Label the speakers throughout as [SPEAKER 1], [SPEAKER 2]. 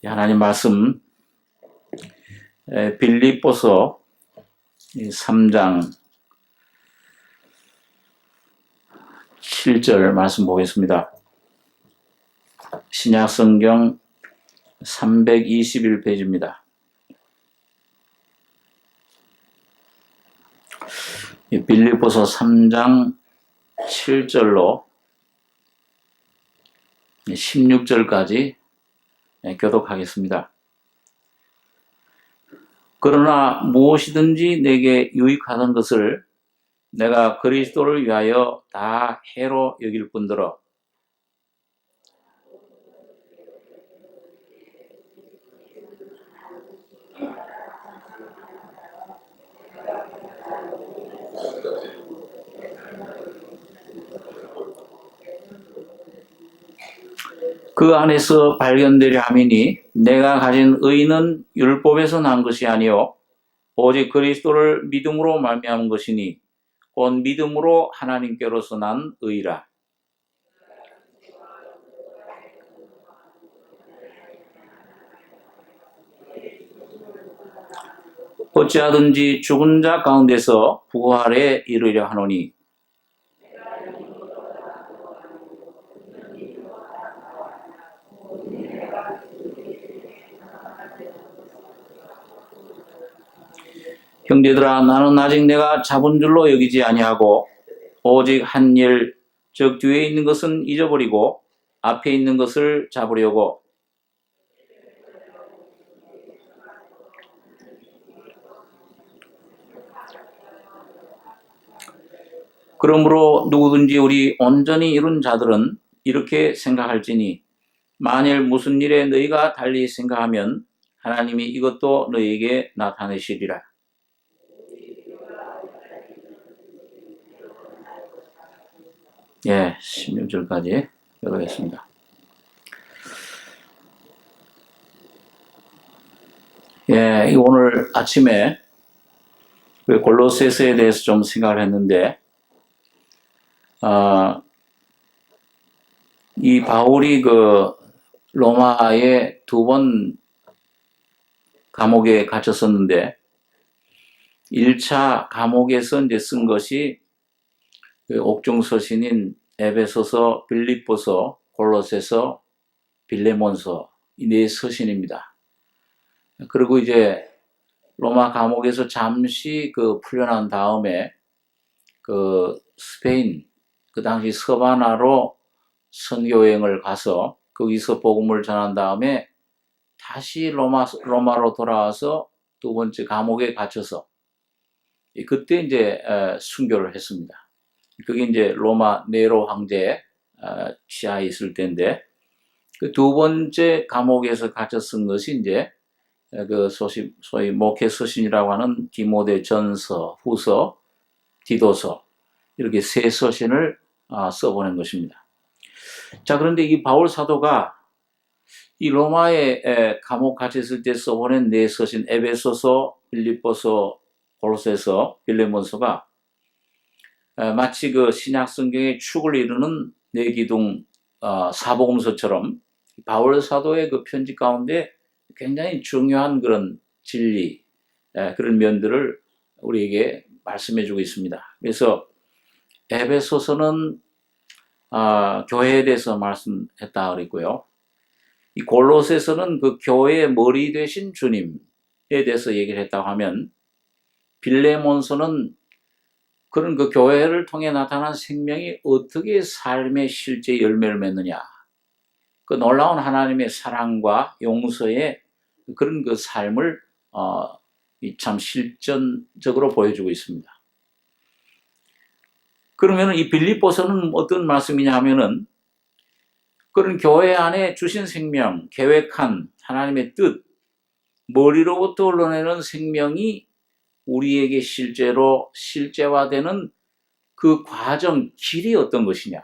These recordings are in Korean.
[SPEAKER 1] 하나님 말씀 빌립보서 3장 7절 말씀 보겠습니다. 신약성경 321페이지입니다. 빌립보서 3장 7절로 16절까지 교독하겠습니다. 그러나 무엇이든지 내게 유익하던 것을 내가 그리스도를 위하여 다 해로 여길 뿐더러 그 안에서 발견되려 함이니 내가 가진 의는 율법에서 난 것이 아니요 오직 그리스도를 믿음으로 말미암은 것이니 곧 믿음으로 하나님께로서 난 의라. 어찌하든지 죽은 자 가운데서 부활에 이르려 하노니 형제들아 나는 아직 내가 잡은 줄로 여기지 아니하고 오직 한 일 즉 뒤에 있는 것은 잊어버리고 앞에 있는 것을 잡으려고 그러므로 누구든지 우리 온전히 이룬 자들은 이렇게 생각할지니 만일 무슨 일에 너희가 달리 생각하면 하나님이 이것도 너희에게 나타내시리라. 예, 16절까지 읽어보겠습니다. 예, 오늘 아침에 골로새서에 대해서 좀 생각을 했는데, 이 바울이 로마에 2번 감옥에 갇혔었는데, 1차 감옥에서 이제 쓴 것이 옥중 서신인 에베소서, 빌립보서, 골로새서, 빌레몬서 이 4서신입니다. 그리고 이제 로마 감옥에서 잠시 풀려난 다음에 스페인 그 당시 서바나로 선교여행을 가서 거기서 복음을 전한 다음에 다시 로마로 돌아와서 2번째 감옥에 갇혀서 그때 이제 순교를 했습니다. 그게 이제 로마 네로 황제 치하에 있을 때인데 그 2번째 감옥에서 갇혀 쓴 것이 이제 소위 목회 서신이라고 하는 디모데 전서, 후서, 디도서 이렇게 3서신을 써보낸 것입니다. 자, 그런데 이 바울 사도가 이 로마에 감옥 갇혔을 때 써보낸 4서신 에베소서, 빌립보서, 골로새서, 빌레몬서가 마치 신약 성경의 축을 이루는 4기둥 사복음서처럼 바울 사도의 편지 가운데 굉장히 중요한 그런 진리, 그런 면들을 우리에게 말씀해주고 있습니다. 그래서 에베소서는 교회에 대해서 말씀했다 그랬고요. 이 골로새서는 그 교회의 머리 되신 주님에 대해서 얘기를 했다고 하면 빌레몬서는 그런 그 교회를 통해 나타난 생명이 어떻게 삶의 실제 열매를 맺느냐. 그 놀라운 하나님의 사랑과 용서의 그런 그 삶을 참 실전적으로 보여주고 있습니다. 그러면 이 빌립보서는 어떤 말씀이냐 하면은 그런 교회 안에 주신 생명, 계획한 하나님의 뜻, 머리로부터 흘러내는 생명이 우리에게 실제로 실제화되는 그 과정, 길이 어떤 것이냐,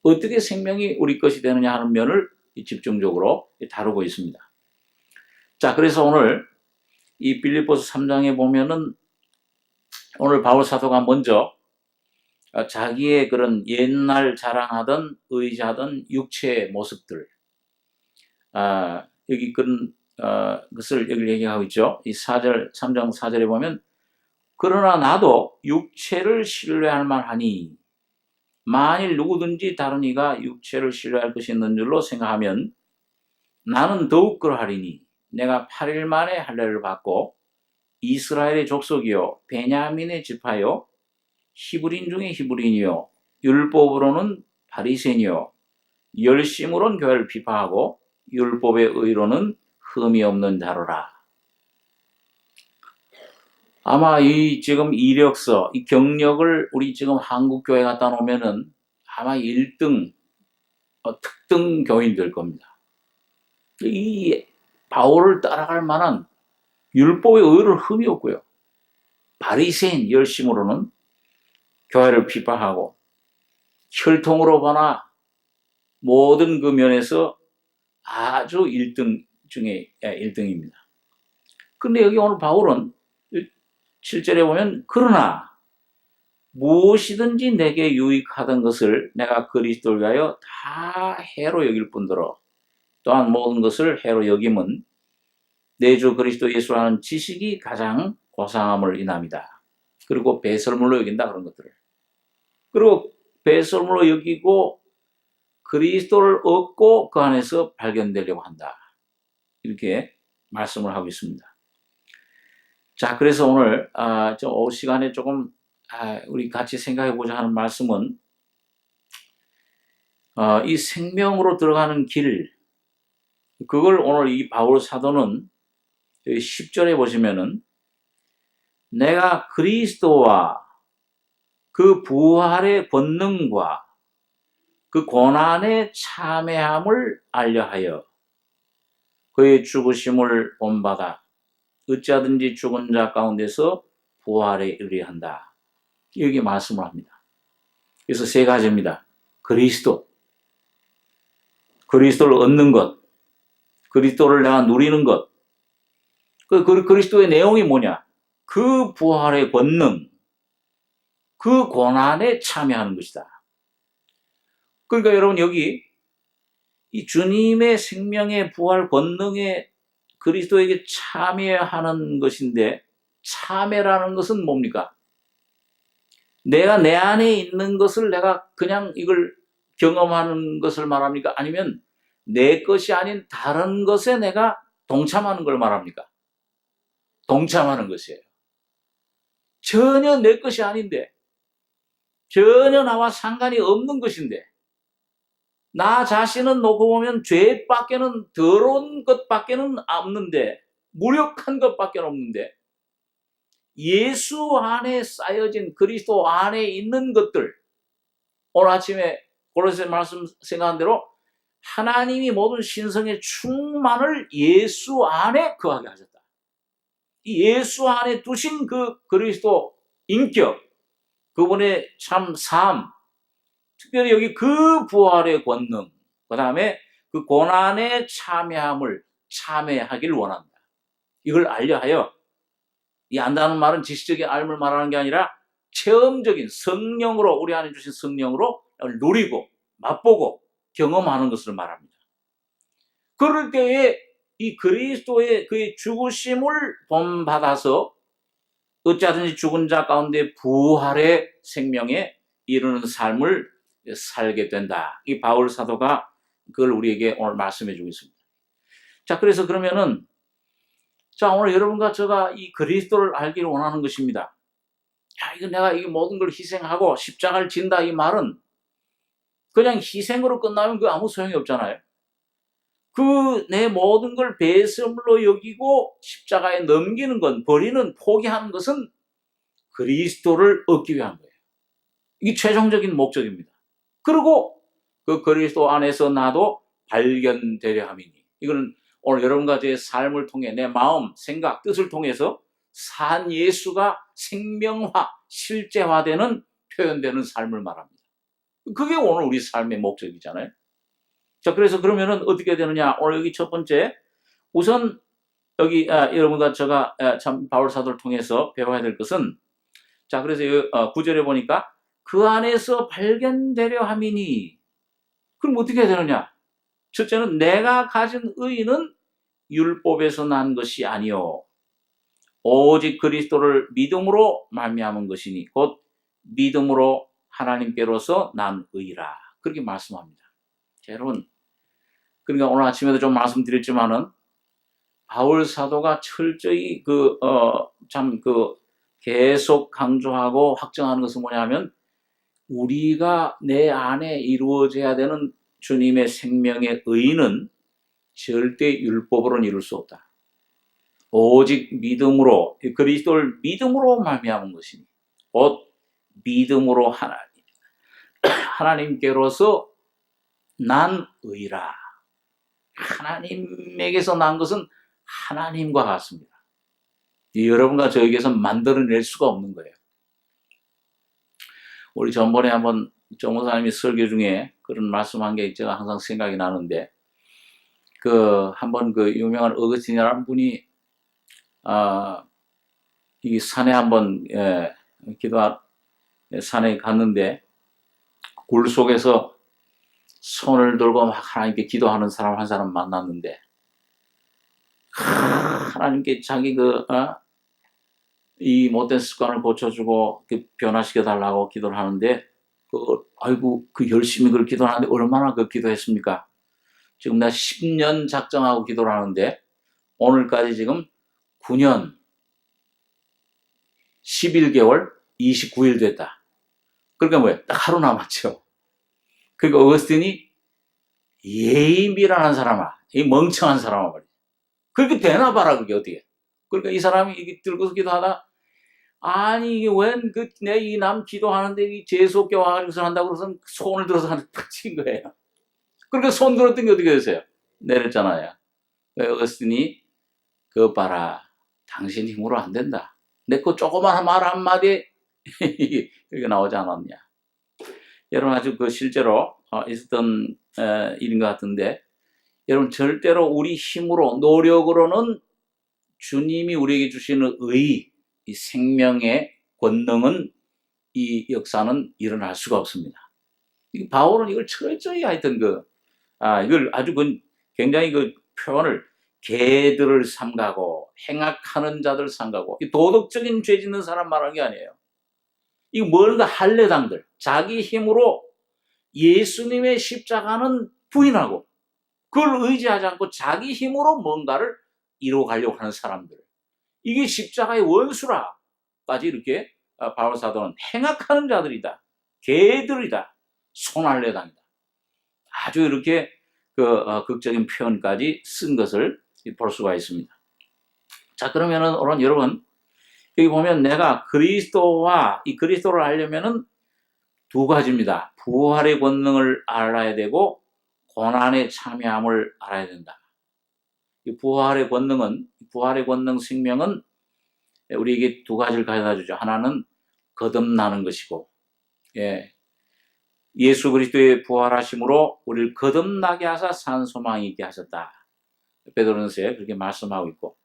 [SPEAKER 1] 어떻게 생명이 우리 것이 되느냐 하는 면을 집중적으로 다루고 있습니다. 자, 그래서 오늘 이 빌립보서 3장에 보면은 오늘 바울 사도가 먼저 자기의 그런 옛날 자랑하던 의지하던 육체의 모습들, 여기 그런 것을 여기 얘기하고 있죠. 이 4절, 3장 4절에 보면 그러나 나도 육체를 신뢰할 만하니 만일 누구든지 다른 이가 육체를 신뢰할 것이 있는 줄로 생각하면 나는 더욱 그러하리니 내가 8일 만에 할례를 받고 이스라엘의 족속이요 베냐민의 지파요 히브리인 중에 히브리인이요 율법으로는 바리새인이요 열심으로는 교회를 비판하고 율법의 의로는 흠이 없는 자로라. 아마 이 지금 이력서, 이 경력을 우리 지금 한국 교회 갖다 놓으면은 아마 1등 특등 교인 될 겁니다. 이 바울을 따라갈 만한 율법의 의를 흠이 없고요. 바리새인 열심으로는 교회를 비판하고 혈통으로 보나 모든 그 면에서 아주 1등 중에 1등입니다. 근데 여기 오늘 바울은 7절에 보면 그러나 무엇이든지 내게 유익하던 것을 내가 그리스도를 위하여 다 해로 여길 뿐더러 또한 모든 것을 해로 여김은 내 주 그리스도 예수라는 지식이 가장 고상함을 인함이다. 그리고 배설물로 여긴다 그런 것들을. 그리고 배설물로 여기고 그리스도를 얻고 그 안에서 발견되려고 한다. 이렇게 말씀을 하고 있습니다. 자, 그래서 오늘 오후 시간에 조금 우리 같이 생각해 보자 하는 말씀은 이 생명으로 들어가는 길, 그걸 오늘 이 바울 사도는 10절에 보시면은 내가 그리스도와 그 부활의 권능과 그 고난의 참회함을 알려하여 그의 죽으심을 본받아 어찌하든지 죽은 자 가운데서 부활에 이르한다. 여기 말씀을 합니다. 그래서 세 가지입니다. 그리스도를 얻는 것, 그리스도를 내가 누리는 것, 그 그리스도의 내용이 뭐냐? 그 부활의 권능, 그 고난에 참여하는 것이다. 그러니까 여러분 여기 이 주님의 생명의 부활 권능에 그리스도에게 참여하는 것인데 참여라는 것은 뭡니까? 내가 내 안에 있는 것을 내가 그냥 이걸 경험하는 것을 말합니까? 아니면 내 것이 아닌 다른 것에 내가 동참하는 걸 말합니까? 동참하는 것이에요. 전혀 내 것이 아닌데 전혀 나와 상관이 없는 것인데 나 자신은 놓고 보면 죄밖에는 더러운 것밖에는 없는데 무력한 것밖에 없는데 예수 안에 쌓여진 그리스도 안에 있는 것들 오늘 아침에 고린도서 말씀 생각한 대로 하나님이 모든 신성의 충만을 예수 안에 거하게 하셨다. 이 예수 안에 두신 그 그리스도 인격 그분의 참 삶 특별히 여기 그 부활의 권능, 그 다음에 그 고난에 참여하길 원한다. 이걸 알려하여, 이 안다는 말은 지식적인 알을 말하는 게 아니라 체험적인 성령으로, 우리 안에 주신 성령으로 누리고, 맛보고, 경험하는 것을 말합니다. 그럴 때에 이 그리스도의 그의 죽으심을 본받아서 어찌하든지 죽은 자 가운데 부활의 생명에 이르는 삶을 살게 된다. 이 바울 사도가 그걸 우리에게 오늘 말씀해 주고 있습니다. 자, 그래서 그러면은 자, 오늘 여러분과 제가 이 그리스도를 알기를 원하는 것입니다. 야, 이거 내가 이 모든 걸 희생하고 십자가를 진다 이 말은 그냥 희생으로 끝나면 그 아무 소용이 없잖아요. 그 내 모든 걸 배설물로 여기고 십자가에 넘기는 건 버리는 포기하는 것은 그리스도를 얻기 위한 거예요. 이게 최종적인 목적입니다. 그리고 그 그리스도 안에서 나도 발견되려 함이니 이거는 오늘 여러분과 저의 삶을 통해 내 마음, 생각, 뜻을 통해서 산 예수가 생명화, 실제화되는 표현되는 삶을 말합니다. 그게 오늘 우리 삶의 목적이잖아요. 자, 그래서 그러면은 어떻게 되느냐? 오늘 여기 첫 번째 우선 여기 여러분과 제가 참 바울 사도를 통해서 배워야 될 것은 자, 그래서 9절에 보니까 그 안에서 발견되려 함이니 그럼 어떻게 해야 되느냐? 첫째는 내가 가진 의의는 율법에서 난 것이 아니요 오직 그리스도를 믿음으로 말미암은 것이니 곧 믿음으로 하나님께로서 난 의라. 그렇게 말씀합니다. 여러분, 그러니까 오늘 아침에도 좀 말씀드렸지만은 바울 사도가 철저히 계속 강조하고 확정하는 것은 뭐냐면 우리가 내 안에 이루어져야 되는 주님의 생명의 의는 절대 율법으로는 이룰 수 없다. 오직 믿음으로 그리스도를 믿음으로 말미암은 것이니 곧 믿음으로 하나님께로서 난 의라. 하나님에게서 난 것은 하나님과 같습니다. 여러분과 저에게서 만들어낼 수가 없는 거예요. 우리 전번에 한번 정목사님이 설교 중에 그런 말씀한 게 제가 항상 생각이 나는데 한번 유명한 어거스틴이라는 분이 이 산에 한번 산에 갔는데 굴 속에서 손을 들고 막 하나님께 기도하는 사람 한 사람 만났는데 하나님께 자기 이 못된 습관을 고쳐주고 변화시켜 달라고 기도를 하는데 아이고 열심히 그걸 기도하는데 얼마나 기도했습니까? 지금 나 10년 작정하고 기도를 하는데 오늘까지 지금 9년 11개월 29일 됐다. 그러니까 뭐야? 딱 하루 남았죠. 그러니까 어거스틴이 예의미란한 사람아, 이 멍청한 사람아 말이야. 그렇게 되나 봐라 그게 어떻게? 그러니까 이 사람이 이게 들고서 기도하다 아니 이게 웬 내 이 남 기도하는데 이 재수없게 와가지고서 한다고 그래서 손을 들어서 한테 탁 친 거예요. 그러니까 손 들었던 게 어떻게 됐어요? 내렸잖아요. 어거스틴이 그거 봐라. 당신 힘으로 안 된다. 내 거 조그만 말 한마디에 이게 나오지 않았냐. 여러분 아주 실제로 있었던 일인 것 같은데 여러분 절대로 우리 힘으로 노력으로는 주님이 우리에게 주시는 이 생명의 권능은 이 역사는 일어날 수가 없습니다. 바울은 이걸 철저히 하여튼 이걸 아주 굉장히 표현을 개들을 삼가고 행악하는 자들 삼가고 도덕적인 죄 짓는 사람 말하는 게 아니에요. 이거 뭔가 할례당들 자기 힘으로 예수님의 십자가는 부인하고 그걸 의지하지 않고 자기 힘으로 뭔가를 이루어가려고 하는 사람들 이게 십자가의 원수라까지 이렇게 바울 사도는 행악하는 자들이다. 개들이다. 손할례당이다. 아주 이렇게 극적인 표현까지 쓴 것을 볼 수가 있습니다. 자, 그러면은 오늘 여러분 여기 보면 내가 그리스도를 알려면은 두 가지입니다. 부활의 권능을 알아야 되고 고난의 참여함을 알아야 된다. 이 부활의 권능 생명은 우리에게 두 가지를 가져다 주죠. 하나는 거듭나는 것이고, 예수 그리스도의 부활하심으로 우리를 거듭나게 하사 산 소망이 있게 하셨다. 베드로전서에 그렇게 말씀하고 있고,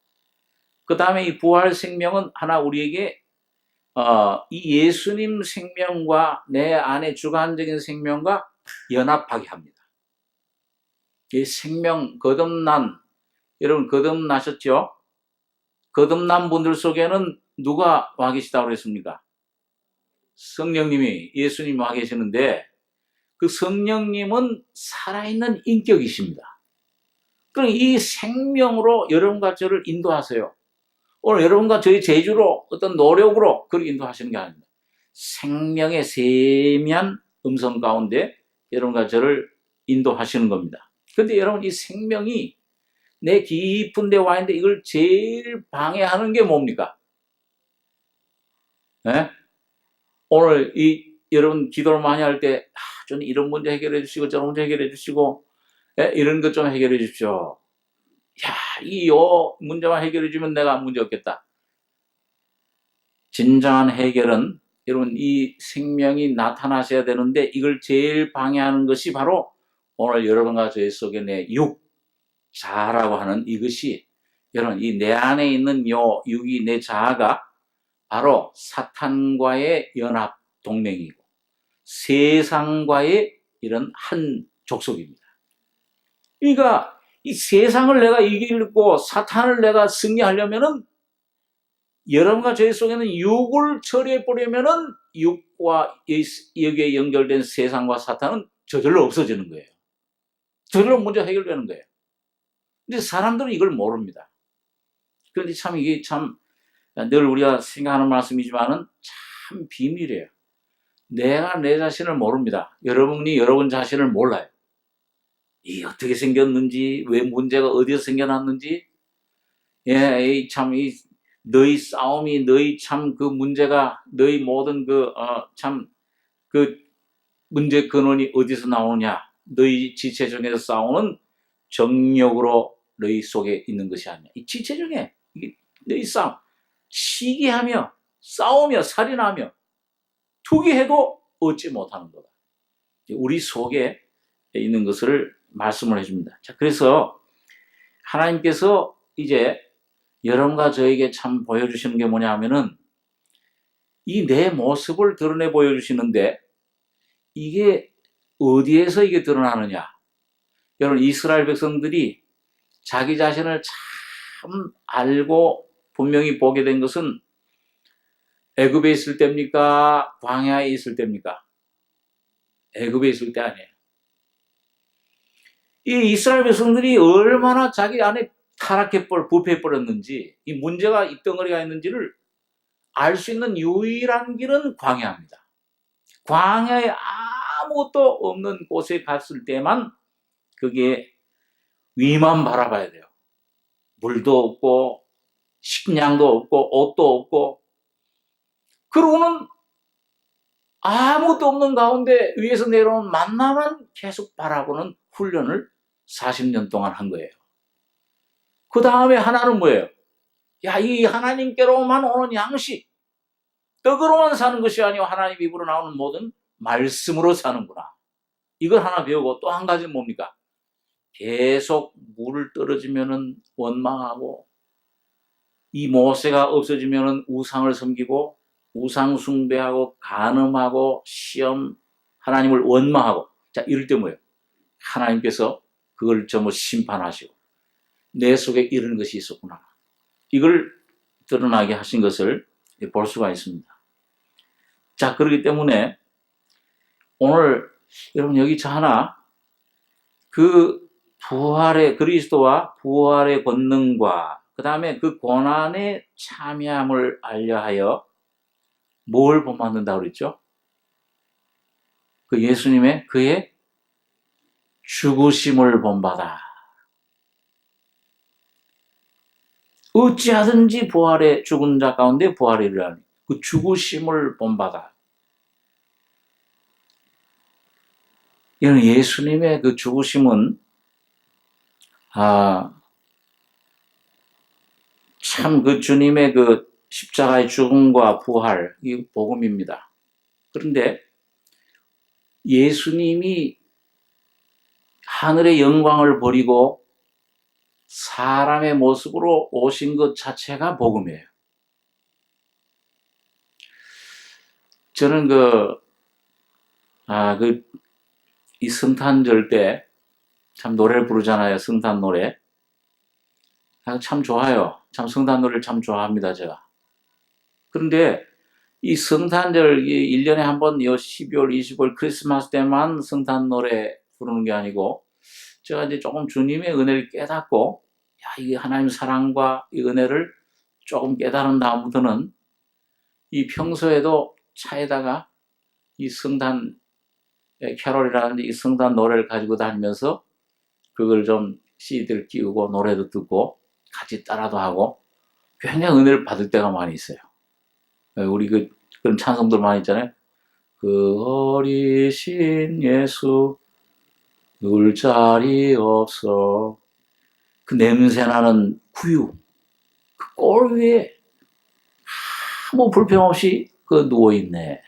[SPEAKER 1] 그 다음에 이 부활 생명은 하나 우리에게 이 예수님 생명과 내 안에 주관적인 생명과 연합하게 합니다. 이 생명 여러분 거듭나셨죠? 거듭난 분들 속에는 누가 와 계시다고 그랬습니까? 성령님이 예수님이 와 계시는데 그 성령님은 살아있는 인격이십니다. 그럼 이 생명으로 여러분과 저를 인도하세요. 오늘 여러분과 저희 제주로 어떤 노력으로 그렇게 인도하시는 게 아닙니다. 생명의 세미한 음성 가운데 여러분과 저를 인도하시는 겁니다. 그런데 여러분 이 생명이 내 깊은 데 와 있는데 이걸 제일 방해하는 게 뭡니까? 네? 오늘 여러분 기도를 많이 할 때 저는 이런 문제 해결해 주시고 저런 문제 해결해 주시고 이런 것 좀 해결해 주십시오. 이 문제만 해결해 주면 내가 문제 없겠다. 진정한 해결은 여러분 이 생명이 나타나셔야 되는데 이걸 제일 방해하는 것이 바로 오늘 여러분과 저희 속에 내 자아라고 하는 이것이 여러분 이 내 안에 있는 육이 내 자아가 바로 사탄과의 연합 동맹이고 세상과의 이런 한 족속입니다. 그러니까 이 세상을 내가 이기고 사탄을 내가 승리하려면은 여러분과 저희 속에는 육을 처리해 버리면은 육과 여기에 연결된 세상과 사탄은 저절로 없어지는 거예요. 저절로 문제 해결되는 거예요. 근데 사람들은 이걸 모릅니다. 그런데 참 이게 참 늘 우리가 생각하는 말씀이지만은 참 비밀이에요. 내가 내 자신을 모릅니다. 여러분이 여러분 자신을 몰라요. 이 어떻게 생겼는지, 왜 문제가 어디서 생겨났는지, 예, 너희 싸움이, 너희 참 그 문제가, 너희 모든 그 문제 근원이 어디서 나오느냐, 너희 지체 중에서 싸우는 정욕으로 너희 속에 있는 것이 아니야. 이 지체 중에, 이게 너희 싸움, 시기하며, 싸우며, 살인하며, 투기해도 얻지 못하는 거다. 우리 속에 있는 것을 말씀을 해줍니다. 자, 그래서 하나님께서 이제 여러분과 저에게 참 보여주시는 게 뭐냐 하면은 이 내 모습을 드러내 보여주시는데 이게 어디에서 이게 드러나느냐. 여러분, 이스라엘 백성들이 자기 자신을 참 알고 분명히 보게 된 것은 애굽에 있을 때입니까? 광야에 있을 때입니까? 애굽에 있을 때 아니에요. 이 이스라엘 백성들이 얼마나 자기 안에 부패해버렸는지, 이 문제가 이 덩어리가 있는지를 알 수 있는 유일한 길은 광야입니다. 광야에 아무것도 없는 곳에 갔을 때만 그게 위만 바라봐야 돼요. 물도 없고 식량도 없고 옷도 없고, 그러고는 아무것도 없는 가운데 위에서 내려온 만나만 계속 바라보는 훈련을 40년 동안 한 거예요. 그 다음에 하나는 뭐예요? 야, 이 하나님께로만 오는 양식, 떡으로만 사는 것이 아니고 하나님 입으로 나오는 모든 말씀으로 사는구나. 이걸 하나 배우고, 또 한 가지는 뭡니까? 계속 물을 떨어지면은 원망하고, 이 모세가 없어지면은 우상을 섬기고, 우상 숭배하고, 간음하고, 시험, 하나님을 원망하고. 자, 이럴 때 뭐예요? 하나님께서 그걸 전부 심판하시고 내 속에 이런 것이 있었구나. 이걸 드러나게 하신 것을 볼 수가 있습니다. 자, 그렇기 때문에 오늘 여러분 여기 저 하나 그 부활의 그리스도와 부활의 권능과 그 다음에 그 고난의 참여함을 알려하여 뭘 본받는다고 그랬죠? 그 예수님의 그의 죽으심을 본받아. 어찌하든지 부활의 죽은 자 가운데 부활에 이르라니 그 죽으심을 본받아. 이런 예수님의 그 죽으심은 참 그 주님의 그 십자가의 죽음과 부활, 이 복음입니다. 그런데 예수님이 하늘의 영광을 버리고 사람의 모습으로 오신 것 자체가 복음이에요. 저는 이 성탄절 때 참 노래를 부르잖아요. 성탄 노래. 참 좋아요. 참 성탄 노래를 참 좋아합니다, 제가. 그런데 이 성탄절 1년에 한 번 12월, 25일 크리스마스 때만 성탄 노래 부르는 게 아니고 제가 이제 조금 주님의 은혜를 깨닫고 이게 하나님 사랑과 이 은혜를 조금 깨달은 다음부터는 이 평소에도 차에다가 이 성탄 캐롤이라는 이 성탄 노래를 가지고 다니면서 그걸 좀 CD를 끼우고 노래도 듣고 같이 따라도 하고 굉장히 은혜를 받을 때가 많이 있어요. 우리 그런 찬송들 많이 있잖아요. 그 어리신 예수 누울 자리 없어. 그 냄새나는 구유 그 꼴 위에 아무 불평 없이 누워있네.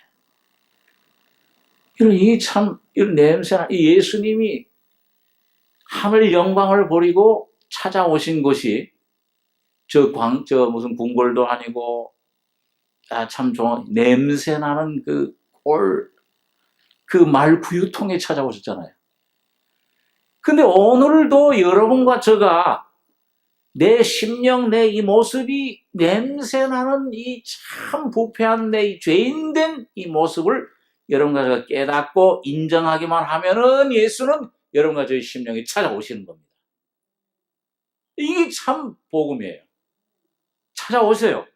[SPEAKER 1] 이런 냄새나 이 예수님이 하늘 영광을 버리고 찾아오신 것이 무슨 궁궐도 아니고 참 좋은 냄새나는 그 말구유통에 찾아오셨잖아요. 근데 오늘도 여러분과 저가 내 심령, 내 이 모습이 냄새나는 이 참 부패한 내 이 죄인된 이 모습을 여러분과 저가 깨닫고 인정하기만 하면은 예수는 여러분과 저의 심령에 찾아오시는 겁니다. 이게 참 복음이에요. 찾아오세요.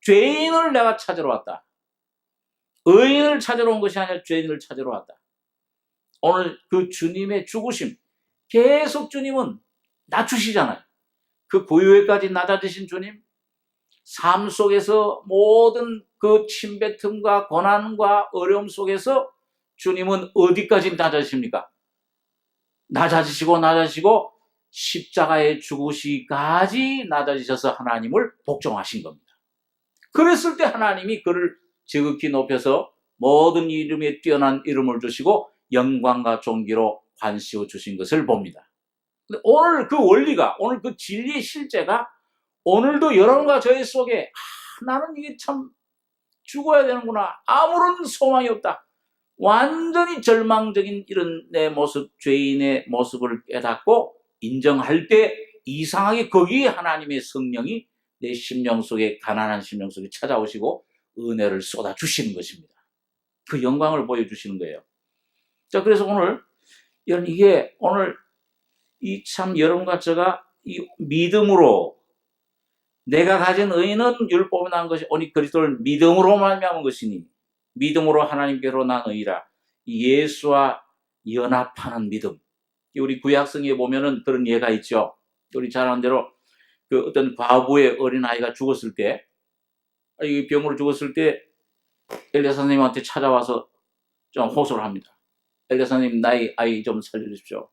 [SPEAKER 1] 죄인을 내가 찾으러 왔다. 의인을 찾으러 온 것이 아니라 죄인을 찾으러 왔다. 오늘 그 주님의 죽으심, 계속 주님은 낮추시잖아요. 그 고유에까지 낮아지신 주님, 삶 속에서 모든 그 침뱉음과 고난과 어려움 속에서 주님은 어디까지 낮아지십니까? 낮아지시고 십자가에 죽으시기까지 낮아지셔서 하나님을 복종하신 겁니다. 그랬을 때 하나님이 그를 지극히 높여서 모든 이름에 뛰어난 이름을 주시고 영광과 존귀로 관시워 주신 것을 봅니다. 근데 오늘 그 원리가, 오늘 그 진리의 실제가 오늘도 여러분과 저의 속에 나는 이게 참 죽어야 되는구나. 아무런 소망이 없다. 완전히 절망적인 이런 내 모습, 죄인의 모습을 깨닫고 인정할 때 이상하게 거기에 하나님의 성령이 내 심령 속에, 가난한 심령 속에 찾아오시고 은혜를 쏟아주시는 것입니다. 그 영광을 보여주시는 거예요. 자, 그래서 오늘 이게 오늘 이 참 여러분과 제가 이 믿음으로 내가 가진 의는 율법에 난 것이 오직 그리스도를 믿음으로 말미암은 것이니 믿음으로 하나님께로 난 의라. 예수와 연합하는 믿음. 우리 구약성에 보면은 그런 예가 있죠. 우리 잘 아는 대로 그 어떤 과부의 어린아이가 죽었을 때, 이 병으로 죽었을 때 엘리야 선생님한테 찾아와서 좀 호소를 합니다. 엘리야 선생님, 나의 아이 좀 살려주십시오.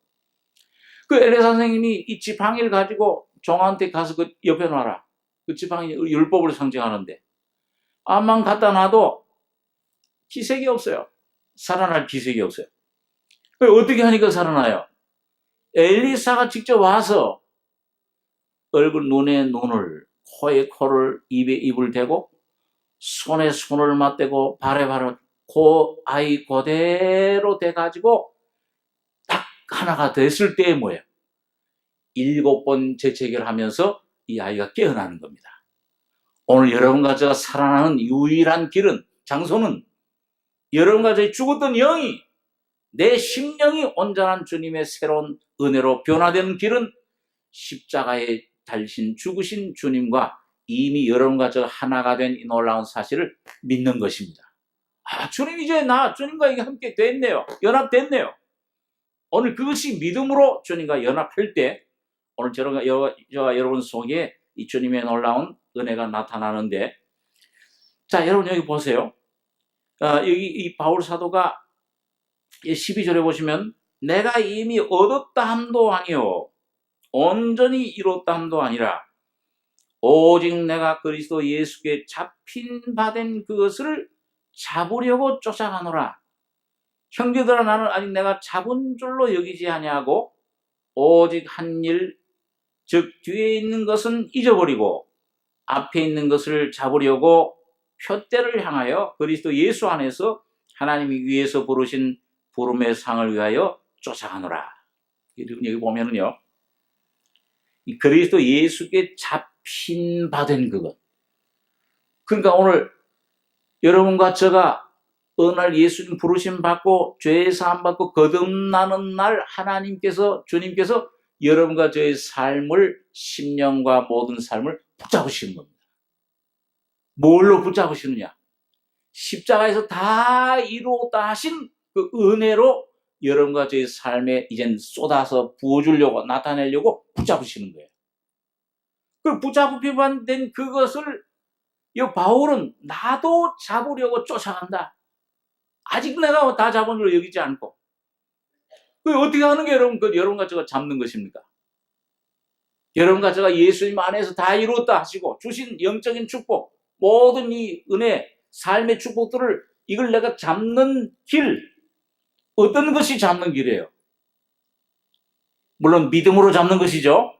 [SPEAKER 1] 그 엘리야 선생님이 이 지팡이를 가지고 종한테 가서 그 옆에 놔라. 그 지팡이 율법을 상징하는데 암만 갖다 놔도 기색이 없어요. 살아날 기색이 없어요. 어떻게 하니까 살아나요? 엘리사가 직접 와서 얼굴 눈에 눈을, 코에 코를, 입에 입을 대고 손에 손을 맞대고 발에 발을 그 아이 그대로 돼가지고 딱 하나가 됐을 때 뭐예요? 7번 재채기를 하면서 이 아이가 깨어나는 겁니다. 오늘 여러분과 제가 살아나는 유일한 길은, 장소는 여러분과 저희 죽었던 영이, 내 심령이 온전한 주님의 새로운 은혜로 변화되는 길은 십자가에 달신 죽으신 주님과 이미 여러분과 저 하나가 된 이 놀라운 사실을 믿는 것입니다. 아, 주님 이제 주님과 이게 함께 됐네요. 연합됐네요. 오늘 그것이 믿음으로 주님과 연합할 때 오늘 저와 여러분 속에 이 주님의 놀라운 은혜가 나타나는데, 자, 여러분 여기 보세요. 여기 이 바울 사도가 12절에 보시면 내가 이미 얻었다 함도 아니요 온전히 이뤘다 함도 아니라 오직 내가 그리스도 예수께 잡힌 바 된 그것을 잡으려고 쫓아가노라. 형제들아, 나는 아직 내가 잡은 줄로 여기지 아니하고 오직 한 일, 즉 뒤에 있는 것은 잊어버리고 앞에 있는 것을 잡으려고 표대를 향하여 그리스도 예수 안에서 하나님이 위에서 부르신 부름의 상을 위하여 쫓아가노라. 여기 보면은요, 이 그리스도 예수께 잡힌 바 된 그것. 그러니까 오늘 여러분과 제가 어느 날 예수님 부르심 받고 죄 사함 받고 거듭나는 날 하나님께서, 주님께서 여러분과 저의 삶을, 심령과 모든 삶을 붙잡으시는 겁니다. 뭘로 붙잡으시느냐? 십자가에서 다 이루었다 하신 그 은혜로 여러분과 저의 삶에 이젠 쏟아서 부어주려고, 나타내려고 붙잡으시는 거예요. 그 붙잡히만 된 그것을 이 바울은 나도 잡으려고 쫓아간다. 아직 내가 다 잡은 줄 여기지 않고. 그 어떻게 하는 게 여러분과 제가 잡는 것입니까? 여러분과 제가 예수님 안에서 다 이루었다 하시고 주신 영적인 축복, 모든 이 은혜, 삶의 축복들을 이걸 내가 잡는 길, 어떤 것이 잡는 길이에요? 물론 믿음으로 잡는 것이죠.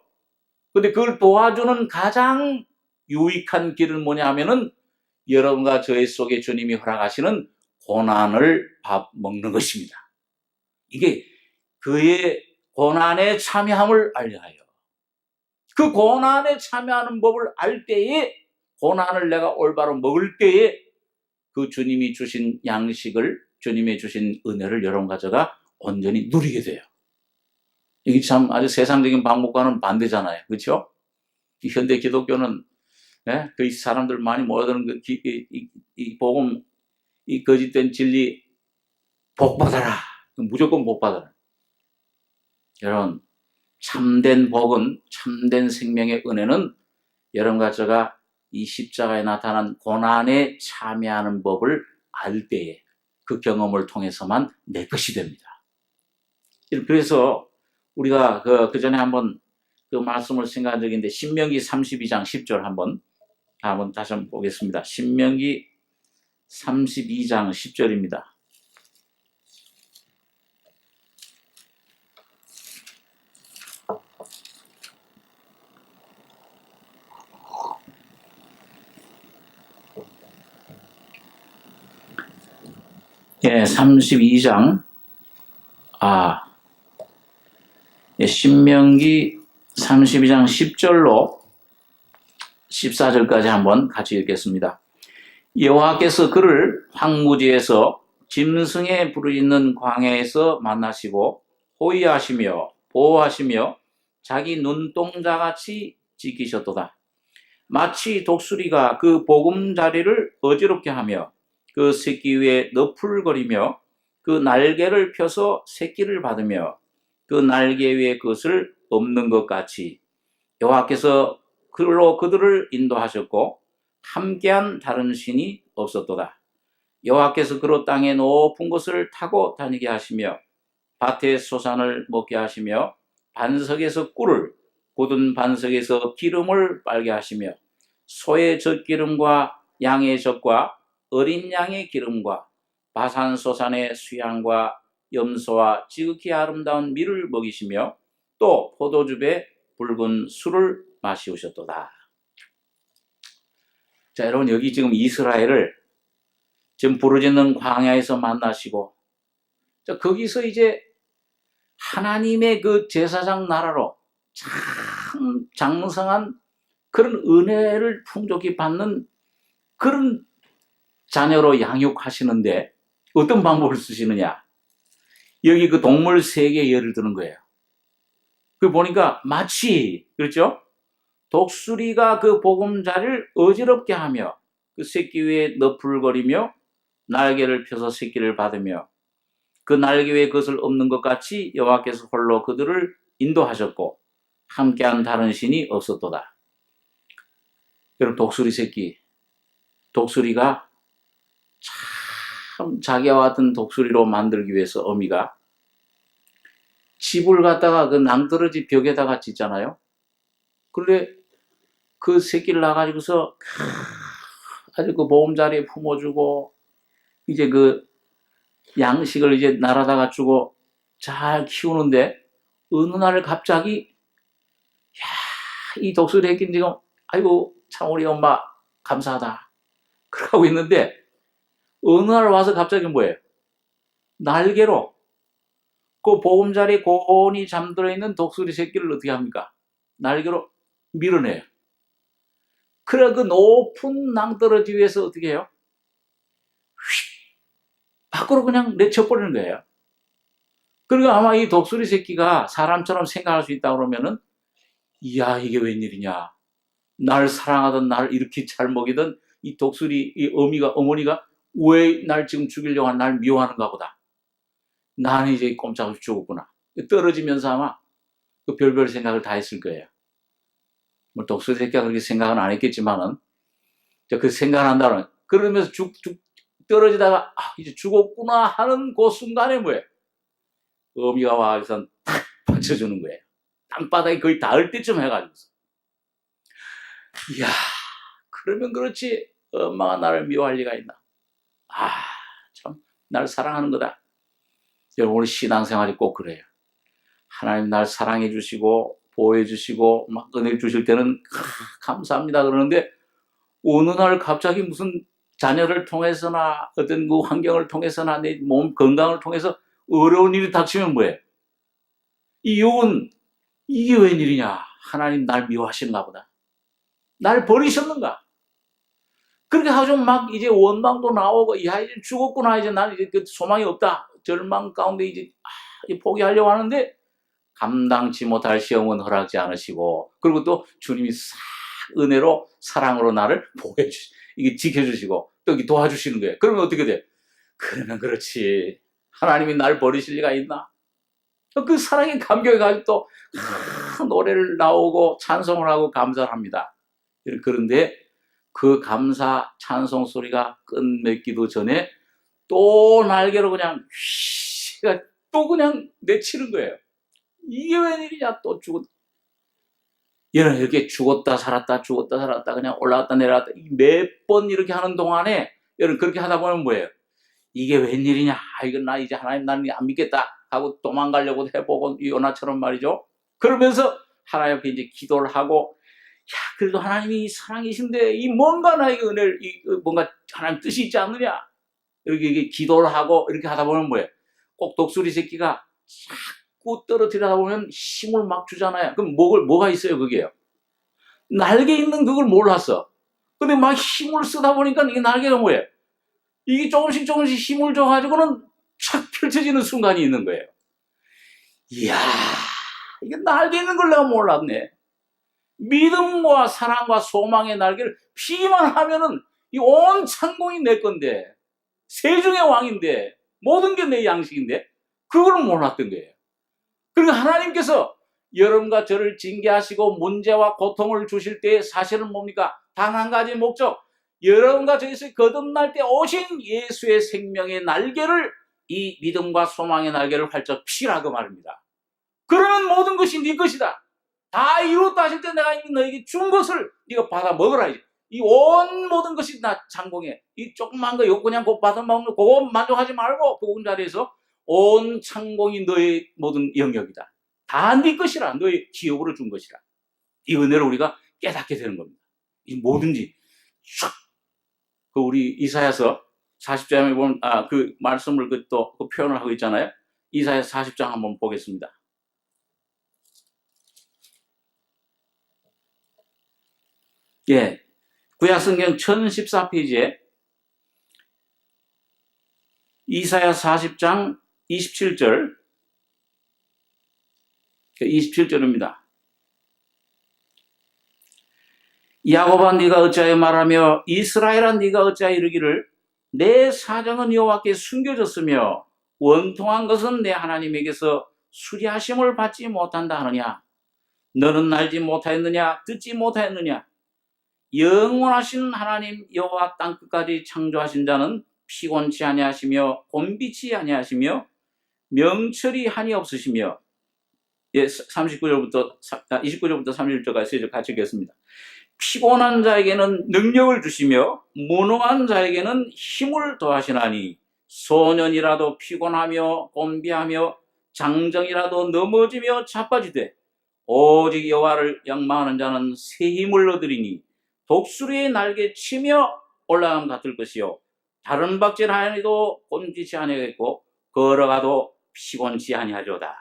[SPEAKER 1] 근데 그걸 도와주는 가장 유익한 길은 뭐냐 하면은 여러분과 저의 속에 주님이 허락하시는 고난을 밥 먹는 것입니다. 이게 그의 고난에 참여함을 알려하여. 그 고난에 참여하는 법을 알 때에, 고난을 내가 올바로 먹을 때에 그 주님이 주신 양식을, 주님이 주신 은혜를 여러분 가져가 온전히 누리게 돼요. 이게 참 아주 세상적인 방법과는 반대잖아요. 그렇죠? 이 현대 기독교는 그 사람들 많이 모여드는 이 복음, 이 거짓된 진리 복 받아라. 무조건 복 받아라. 여러분, 참된 복은, 참된 생명의 은혜는 여러분과 제가 이 십자가에 나타난 고난에 참여하는 법을 알 때에 그 경험을 통해서만 내 것이 됩니다. 그래서 우리가 그 전에 한번 그 말씀을 생각한 적이 있는데, 신명기 32장 10절 한번 다시 한번 보겠습니다. 신명기 32장 10절입니다. 예, 32장, 신명기 32장 10절로 14절까지 한번 같이 읽겠습니다. 여호와께서 그를 황무지에서 짐승의 부르짖는 광야에서 만나시고 호위하시며 보호하시며 자기 눈동자같이 지키셨도다. 마치 독수리가 그 보금자리를 어지럽게 하며 그 새끼 위에 너풀거리며 그 날개를 펴서 새끼를 받으며 그 날개 위에 그것을 엎는 것 같이 여호와께서 그들을 인도하셨고 함께한 다른 신이 없었도다. 여호와께서 그로 땅의 높은 곳을 타고 다니게 하시며 밭의 소산을 먹게 하시며 반석에서 꿀을, 굳은 반석에서 기름을 빨게 하시며 소의 젖기름과 양의 젖과 어린 양의 기름과 바산 소산의 수양과 염소와 지극히 아름다운 밀을 먹이시며 또 포도즙에 붉은 술을 마시우셨도다. 자, 여러분, 여기 지금 이스라엘을 지금 부르짖는 광야에서 만나시고, 자, 거기서 이제 하나님의 그 제사장 나라로 참 장성한 그런 은혜를 풍족히 받는 그런 자녀로 양육하시는데 어떤 방법을 쓰시느냐? 여기 그 동물 세계에 예를 드는 거예요. 그 보니까 마치, 그렇죠? 독수리가 그 보금자리를 어지럽게 하며 그 새끼 위에 너풀거리며 날개를 펴서 새끼를 받으며 그 날개 위에 그것을 엎는 것 같이 여호와께서 홀로 그들을 인도하셨고 함께한 다른 신이 없었도다. 여러분, 독수리 새끼, 독수리가 참 자기와 같은 독수리로 만들기 위해서 어미가 집을 갖다가 그 낭떠러지 벽에다가 짓잖아요. 그런데 그 새끼를 낳아가지고서 아주 그 보금자리에 품어주고 이제 그 양식을 이제 날아다가 주고 잘 키우는데 어느 날 갑자기 이 독수리 새끼는 지금 아이고 참 우리 엄마 감사하다 그러고 있는데 어느 날 와서 갑자기 뭐예요? 날개로 그 보금자리에 고온이 잠들어 있는 독수리 새끼를 어떻게 합니까? 날개로 밀어내요. 그래 그 높은 낭떠러지 위에서 어떻게 해요? 휙 밖으로 그냥 내쳐버리는 거예요. 그리고 아마 이 독수리 새끼가 사람처럼 생각할 수 있다 그러면은 이야 이게 웬일이냐, 날 사랑하던 날 이렇게 잘 먹이던 이 독수리 이 어머니가 왜 날 지금 죽이려고 날 미워하는가 보다. 나는 이제 꼼짝없이 죽었구나. 떨어지면서 아마 그 별별 생각을 다 했을 거예요. 뭐 독수리 새끼가 그렇게 생각은 안 했겠지만은 그 생각을 한다는, 그러면서 떨어지다가 이제 죽었구나 하는 그 순간에 뭐예요? 어미가 와서 탁 받쳐주는 거예요. 땅바닥에 거의 닿을 때쯤 해가지고. 이야, 그러면 그렇지 엄마가 나를 미워할 리가 있나. 참 날 사랑하는 거다. 여러분, 우리 신앙생활이 꼭 그래요. 하나님 날 사랑해 주시고 보호해 주시고 막 은혜 주실 때는 감사합니다 그러는데 어느 날 갑자기 무슨 자녀를 통해서나 어떤 그 환경을 통해서나 내 몸 건강을 통해서 어려운 일이 닥치면 뭐예요? 이 욕은 이게 웬일이냐? 하나님 날 미워하시는가 보다. 날 버리셨는가? 그렇게 하죠. 막 이제 원망도 나오고, 야, 이제 죽었구나. 이제 난 이제 그 소망이 없다. 절망 가운데 이제 포기하려고 하는데, 감당치 못할 시험은 허락지 않으시고, 그리고 또 주님이 싹 은혜로, 사랑으로 나를 이게 지켜주시고, 또 이렇게 도와주시는 거예요. 그러면 어떻게 돼? 그러면 그렇지. 하나님이 날 버리실 리가 있나? 그 사랑의 감격에 가지고 또 노래를 나오고 찬송을 하고 감사를 합니다. 그런데 그 감사 찬송 소리가 끝맺기도 전에 또 날개로 그냥 휘가 또 그냥 내치는 거예요. 이게 웬일이냐? 또 죽었다. 얘는 이렇게 죽었다 살았다 죽었다 살았다 그냥 올라갔다 내려갔다 몇 번 이렇게 하는 동안에 여러분 그렇게 하다 보면 뭐예요? 이게 웬일이냐? 이건 나 이제 하나님 나는 안 믿겠다 하고 도망가려고 해보고 요나처럼 말이죠. 그러면서 하나님 앞에 이제 기도를 하고, 야, 그래도 하나님이 사랑이신데 이 뭔가 나에게 은혜를 뭔가 하나님 뜻이 있지 않느냐? 이렇게 기도를 하고 이렇게 하다 보면 뭐예요? 꼭 독수리 새끼가 자꾸 떨어뜨리다 보면 힘을 막 주잖아요. 그럼 뭐가 있어요? 그게요. 날개 있는 그걸 몰랐어. 근데 막 힘을 쓰다 보니까 이 날개가 뭐예요? 이게 조금씩 힘을 줘가지고는 촥 펼쳐지는 순간이 있는 거예요. 이야, 이게 날개 있는 걸 내가 몰랐네. 믿음과 사랑과 소망의 날개를 피기만 하면은 이 온 창공이 내 건데, 세중의 왕인데, 모든 게 내 양식인데, 그걸 몰랐던 거예요. 그리고 하나님께서 여러분과 저를 징계하시고 문제와 고통을 주실 때 사실은 뭡니까? 단 한 가지 목적. 여러분과 저에서 거듭날 때 오신 예수의 생명의 날개를, 이 믿음과 소망의 날개를 활짝 피라고 말입니다. 그러면 모든 것이 네 것이다. 다 이루었다 하실 때 내가 이미 너에게 준 것을 네가 받아 먹으라. 이 온 모든 것이 나 창공에 이 조그만 거 이거 그냥 받아 먹는 거 그거 만족하지 말고 그 자리에서 온 창공이 너의 모든 영역이다. 다 네 것이라. 너의 기업으로 준 것이라. 이 은혜를 우리가 깨닫게 되는 겁니다. 이 뭐든지 촥 그 우리 이사야서 40장에 보면 그 말씀을 또 그 표현을 하고 있잖아요. 이사야 40장 한번 보겠습니다. 예. 구약성경 1014페이지에 이사야 40장 27절 27절입니다. 야곱아 네가 어찌하여 말하며 이스라엘아 네가 어찌하여 이르기를 내 사정은 여호와께 숨겨졌으며 원통한 것은 내 하나님에게서 수리하심을 받지 못한다 하느냐. 너는 알지 못하였느냐 듣지 못하였느냐. 영원하신 하나님 여호와 땅끝까지 창조하신 자는 피곤치 아니하시며 곤비치 아니하시며 명철이 한이 없으시며 29절부터 31절까지 같이 읽겠습니다. 피곤한 자에게는 능력을 주시며 무능한 자에게는 힘을 더하시나니 소년이라도 피곤하며 곤비하며 장정이라도 넘어지며 자빠지되 오직 여호와를仰망하는 자는 새 힘을 얻으리니 독수리의 날개 치며 올라감 같을 것이요 다른 박질 하여도 곤지치 아니하겠고 걸어가도 피곤치 아니하리로다.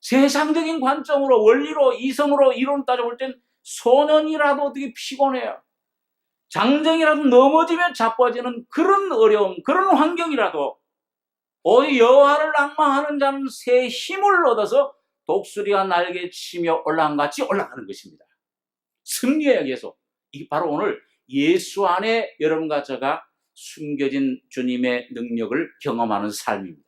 [SPEAKER 1] 세상적인 관점으로 원리로 이성으로 이론 따져볼 땐 소년이라도 어떻게 피곤해요. 장정이라도 넘어지면 자빠지는 그런 어려움, 그런 환경이라도 오직 여호와를 낭망하는 자는 새 힘을 얻어서 독수리가 날개 치며 올라간같이 올라가는 것입니다. 승리해요. 계속. 이게 바로 오늘 예수 안에 여러분과 제가 숨겨진 주님의 능력을 경험하는 삶입니다.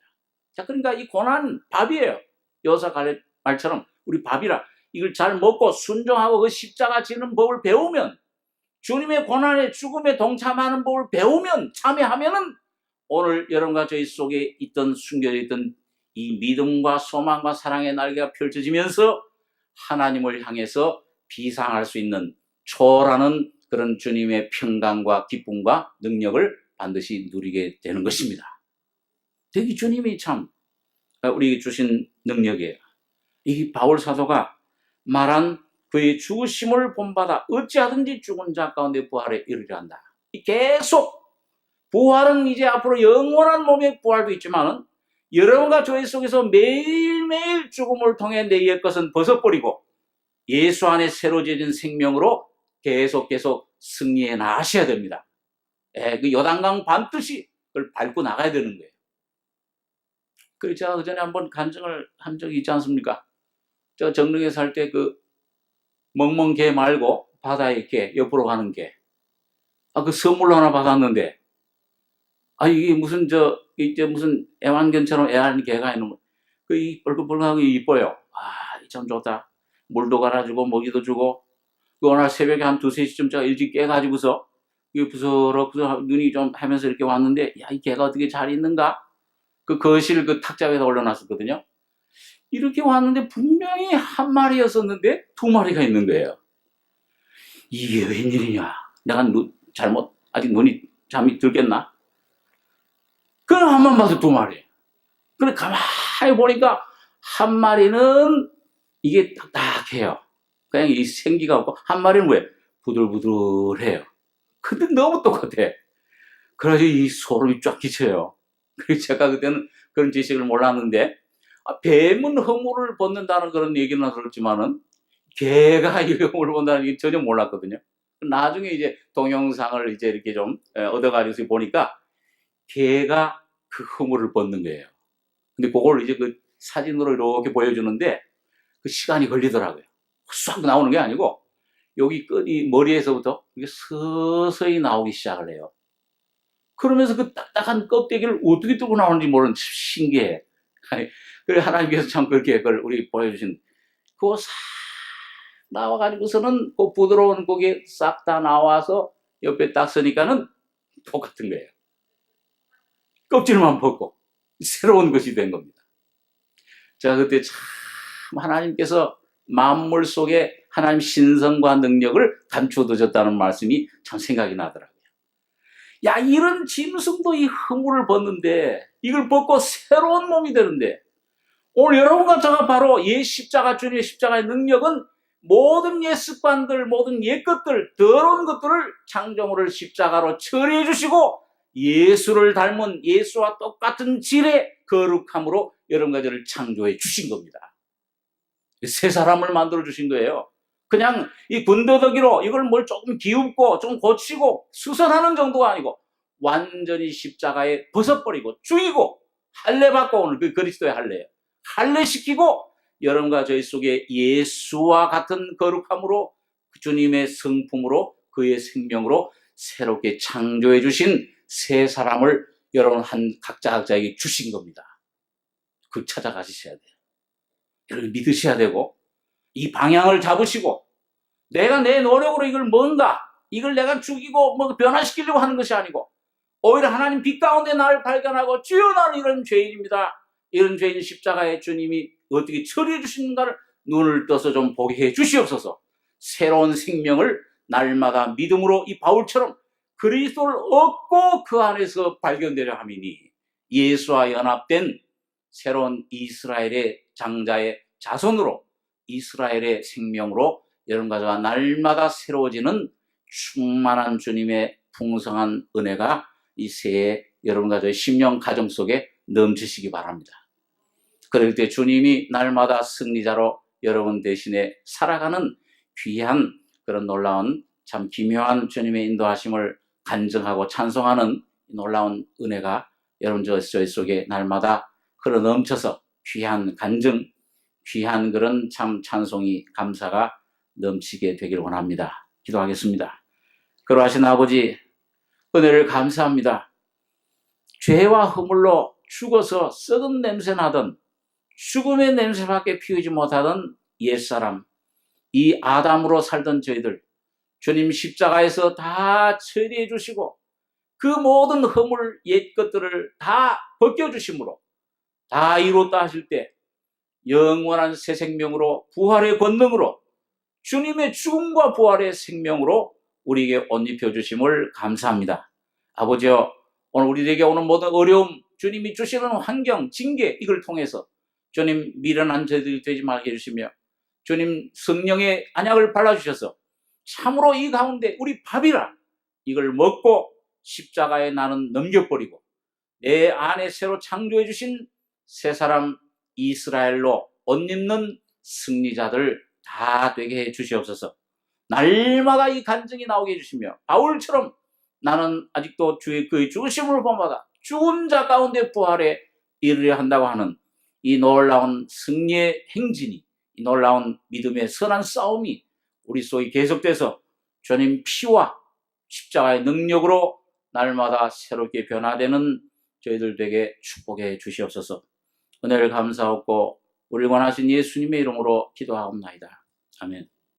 [SPEAKER 1] 자, 그러니까 이 고난 밥이에요. 여호사 갈렙 말처럼 우리 밥이라 이걸 잘 먹고 순종하고 그 십자가 지는 법을 배우면 주님의 고난에 죽음에 동참하는 법을 배우면 참여하면은 오늘 여러분과 저희 속에 있던 숨겨져 있던 이 믿음과 소망과 사랑의 날개가 펼쳐지면서 하나님을 향해서 비상할 수 있는 초월하는 그런 주님의 평강과 기쁨과 능력을 반드시 누리게 되는 것입니다. 되게 주님이 참 우리 주신 능력이에요. 이 바울 사도가 말한 그의 죽으심을 본받아 어찌하든지 죽은 자 가운데 부활에 이르려 한다. 계속 부활은 이제 앞으로 영원한 몸의 부활도 있지만은 여러분과 저희 속에서 매일매일 죽음을 통해 내 옛 것은 벗어버리고 예수 안에 새로 지어진 생명으로 계속 승리해 나가셔야 됩니다. 그 요단강 반드시 그걸 밟고 나가야 되는 거예요. 그 제가 그전에 한번 간증을 한 적이 있지 않습니까? 저 정릉에 살 때 그 멍멍 개 말고 바다에 개, 옆으로 가는 개. 그 선물로 하나 받았는데, 이게 이제 무슨 애완견처럼 애완 개가 있는 거. 이 뻘긋뻘긋하고 이뻐요. 참 좋다. 물도 갈아주고, 먹이도 주고, 어느 날 새벽에 한 2-3시쯤 제가 일찍 깨가지고서, 부스럭부스럭 눈이 좀 하면서 이렇게 왔는데, 이 개가 어떻게 잘 있는가? 그 거실 그 탁자 위에다 올려놨었거든요. 이렇게 왔는데 분명히 한 마리였었는데 2마리가 있는 거예요. 이게 웬일이냐? 내가 아직 눈이 잠이 들겠나? 그럼 한 번 봐도 2마리. 그래 가만히 보니까 한 마리는 이게 딱딱해요. 그냥 이 생기가 없고, 한 마리는 왜? 부들부들해요. 근데 너무 똑같아. 그래가지고 이 소름이 쫙 끼쳐요. 그래서 제가 그때는 그런 지식을 몰랐는데, 뱀은 허물을 벗는다는 그런 얘기는 들었지만은, 개가 이 허물을 벗는다는 얘기 전혀 몰랐거든요. 나중에 이제 동영상을 이제 이렇게 좀 얻어가지고 보니까, 개가 그 허물을 벗는 거예요. 근데 그걸 이제 그 사진으로 이렇게 보여주는데, 그 시간이 걸리더라고요. 싹 나오는 게 아니고, 여기 끝이 머리에서부터 이게 서서히 나오기 시작을 해요. 그러면서 그 딱딱한 껍데기를 어떻게 뚫고 나오는지 모르는 신기해. 그래, 하나님께서 참 그렇게 그걸 우리 보여주신, 그거 싹 나와가지고서는 그 부드러운 고기 싹 다 나와서 옆에 딱 서니까는 똑같은 거예요. 껍질만 벗고 새로운 것이 된 겁니다. 제가 그때 참 하나님께서 만물 속에 하나님 신성과 능력을 감추어두셨다는 말씀이 참 생각이 나더라고요. 이런 짐승도 이 허물을 벗는데, 이걸 벗고 새로운 몸이 되는데, 오늘 여러분과 제가 바로 주님의 십자가의 능력은 모든 옛 습관들, 모든 옛 것들, 더러운 것들을 창조물을 십자가로 처리해 주시고, 예수를 닮은 예수와 똑같은 질의 거룩함으로 여러분과 저를 창조해 주신 겁니다. 새 사람을 만들어 주신 거예요. 그냥 이 군더더기로 이걸 뭘 조금 기웁고 좀 고치고 수선하는 정도가 아니고, 완전히 십자가에 벗어버리고 죽이고 할례받고, 오늘 그 그리스도의 할례예요. 할례시키고 여러분과 저희 속에 예수와 같은 거룩함으로, 주님의 성품으로, 그의 생명으로 새롭게 창조해 주신 새 사람을 여러분 각자에게 주신 겁니다. 그걸 찾아가셔야 돼요. 여러분 믿으셔야 되고, 이 방향을 잡으시고, 내가 내 노력으로 이걸 내가 죽이고 변화시키려고 하는 것이 아니고, 오히려 하나님 빛 가운데 나를 발견하고, 주여 나는 이런 죄인입니다. 이런 죄인 십자가에 주님이 어떻게 처리해 주시는가를 눈을 떠서 좀 보게 해 주시옵소서. 새로운 생명을 날마다 믿음으로 이 바울처럼 그리스도를 얻고 그 안에서 발견되려 함이니, 예수와 연합된 새로운 이스라엘의 장자의 자손으로, 이스라엘의 생명으로 여러분과 저와 날마다 새로워지는 충만한 주님의 풍성한 은혜가 이 새해 여러분과 저의 심령 가정 속에 넘치시기 바랍니다. 그럴 때 주님이 날마다 승리자로 여러분 대신에 살아가는 귀한, 그런 놀라운, 참 기묘한 주님의 인도하심을 간증하고 찬송하는 놀라운 은혜가 여러분 저희 속에 날마다 흘러 넘쳐서 귀한 간증, 귀한 그런 참 찬송이, 감사가 넘치게 되기를 원합니다. 기도하겠습니다. 그러하신 아버지, 은혜를 감사합니다. 죄와 허물로 죽어서 썩은 냄새 나던, 죽음의 냄새밖에 피우지 못하던 옛사람, 이 아담으로 살던 저희들, 주님 십자가에서 다 처리해 주시고, 그 모든 허물, 옛 것들을 다 벗겨주심으로, 다 이뤘다 하실 때 영원한 새 생명으로, 부활의 권능으로, 주님의 죽음과 부활의 생명으로 우리에게 옷 입혀주심을 감사합니다. 아버지여, 오늘 우리에게 오는 모든 어려움, 주님이 주시는 환경, 징계, 이걸 통해서 주님 미련한 저희들이 되지 말게 해주시며, 주님 성령의 안약을 발라주셔서 참으로 이 가운데 우리 밥이라, 이걸 먹고 십자가에 나는 넘겨버리고 내 안에 새로 창조해 주신 새 사람 이스라엘로 옷 입는 승리자들 다 되게 해 주시옵소서. 날마다 이 간증이 나오게 해주시며 바울처럼 나는 아직도 주의 그의 죽으심을 본받아 죽은 자 가운데 부활에 이르려 한다고 하는 이 놀라운 승리의 행진이, 이 놀라운 믿음의 선한 싸움이 우리 속에 계속돼서 주님 피와 십자가의 능력으로 날마다 새롭게 변화되는 저희들 되게 축복해 주시옵소서. 은혜를 감사하고 우리 원하신 예수님의 이름으로 기도하옵나이다. 아멘.